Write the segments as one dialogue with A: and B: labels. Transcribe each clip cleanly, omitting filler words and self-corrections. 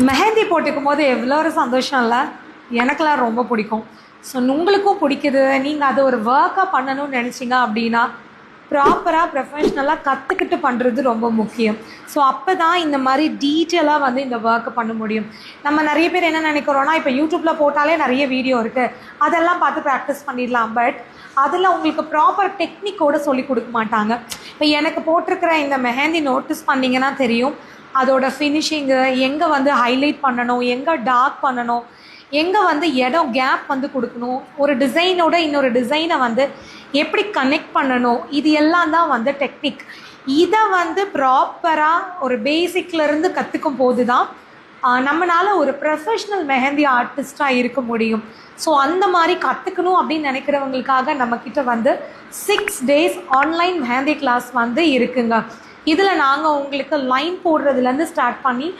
A: மெஹந்தி போட்டுக்கும்போது எவ்வளோ ஒரு சந்தோஷம் இல்லை? எனக்கெல்லாம் ரொம்ப பிடிக்கும். ஸோ உங்களுக்கும் பிடிக்குது, நீங்கள் அதை ஒரு ஒர்க்காக பண்ணணும்னு நினச்சிங்க அப்படின்னா ப்ராப்பராக ப்ரொஃபஷ்னலாக கற்றுக்கிட்டு பண்ணுறது ரொம்ப முக்கியம். ஸோ அப்போ தான் இந்த மாதிரி டீட்டெயிலாக வந்து இந்த ஒர்க்கை பண்ண முடியும். நம்ம நிறைய பேர் என்ன நினைக்கிறோன்னா, இப்போ யூடியூப்பில் போட்டாலே நிறைய வீடியோ இருக்குது, அதெல்லாம் பார்த்து ப்ராக்டிஸ் பண்ணிடலாம். பட் அதில் உங்களுக்கு ப்ராப்பர் டெக்னிக்கோடு சொல்லி கொடுக்க மாட்டாங்க. இப்போ எனக்கு போட்டிருக்கிற இந்த மெஹந்தி நோட்டீஸ் பண்ணிங்கன்னா தெரியும், அதோட ஃபினிஷிங்கு எங்கே வந்து ஹைலைட் பண்ணணும், எங்கே டார்க் பண்ணணும், எங்கே வந்து இடம் கேப் வந்து கொடுக்கணும், ஒரு டிசைனோட இன்னொரு டிசைனை வந்து எப்படி கனெக்ட் பண்ணணும், இது எல்லாம் தான் வந்து டெக்னிக். இதை வந்து ப்ராப்பராக ஒரு பேசிக்லேருந்து கற்றுக்கும் போது தான் நம்மளால் ஒரு ப்ரொஃபஷ்னல் மெஹந்தி ஆர்டிஸ்ட்டாக இருக்க முடியும். ஸோ அந்த மாதிரி கற்றுக்கணும் அப்படின்னு நினைக்கிறவங்களுக்காக நம்மக்கிட்ட வந்து 6 days ஆன்லைன் மெஹந்தி கிளாஸ் வந்து இருக்குங்க. இதில் நாங்கள் உங்களுக்கு லைன் போடுறதுலேருந்து ஸ்டார்ட் பண்ணி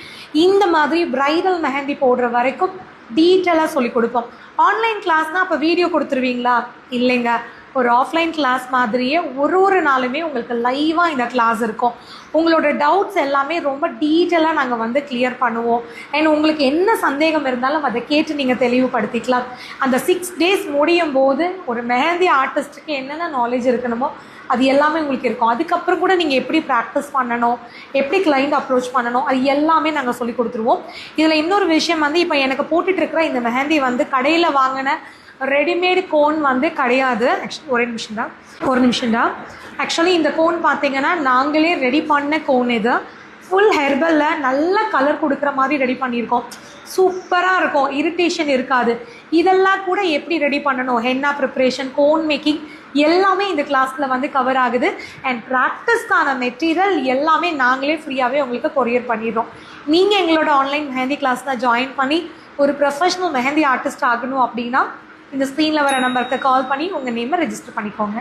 A: இந்த மாதிரி ப்ரைடல் மெஹந்தி போடுற வரைக்கும் டீட்டெயிலாக சொல்லி கொடுப்போம். ஆன்லைன் கிளாஸ்னால் அப்போ வீடியோ கொடுத்துருவீங்களா? இல்லைங்க, ஒரு ஆஃப்லைன் கிளாஸ் மாதிரியே ஒரு நாளுமே உங்களுக்கு லைவாக இந்த கிளாஸ் இருக்கும். உங்களோட டவுட்ஸ் எல்லாமே ரொம்ப டீட்டெயிலாக நாங்கள் வந்து கிளியர் பண்ணுவோம். அண்ட் உங்களுக்கு என்ன சந்தேகம் இருந்தாலும் அதை கேட்டு நீங்கள் தெளிவுபடுத்திக்கலாம். அந்த 6 days முடியும் போது ஒரு மெஹந்தி ஆர்டிஸ்ட்டுக்கு என்னென்ன நாலேஜ் இருக்கணுமோ அது எல்லாமே உங்களுக்கு இருக்கும். அதுக்கப்புறம் கூட நீங்கள் எப்படி ப்ராக்டிஸ் பண்ணணும், எப்படி கிளைண்ட் அப்ரோச் பண்ணணும், அது எல்லாமே நாங்கள் சொல்லி கொடுத்துருவோம். இதில் இன்னொரு விஷயம் வந்து, இப்போ எனக்கு போட்டுட்ருக்கிற இந்த மெஹந்தி வந்து கடையில் வாங்கின ரெடிமேடு கோன் வந்து கிடையாது. ஆக்சுவலி ஒரு நிமிஷம் தான். ஆக்சுவலி இந்த கோன் பார்த்தீங்கன்னா நாங்களே ரெடி பண்ண கோன். இது ஃபுல் ஹெர்பலில் நல்ல கலர் கொடுக்குற மாதிரி ரெடி பண்ணியிருக்கோம். சூப்பராக இருக்கும், இரிட்டேஷன் இருக்காது. இதெல்லாம் கூட எப்படி ரெடி பண்ணணும், ஹென்னா ப்ரிப்ரேஷன், கோன் மேக்கிங் எல்லாமே இந்த கிளாஸில் வந்து கவர் ஆகுது. அண்ட் ப்ராக்டிஸ்க்கான மெட்டீரியல் எல்லாமே நாங்களே ஃப்ரீயாகவே உங்களுக்கு கொரியர் பண்ணிடுறோம். நீங்கள் எங்களோட ஆன்லைன் மெஹந்தி கிளாஸில் ஜாயின் பண்ணி ஒரு ப்ரொஃபஷ்னல் மெஹந்தி ஆர்டிஸ்ட் ஆகணும் அப்படின்னா இந்த ஸ்க்ரீனில் வர நம்பருக்கு கால் பண்ணி உங்கள் நேமை ரெஜிஸ்டர் பண்ணிக்கோங்க.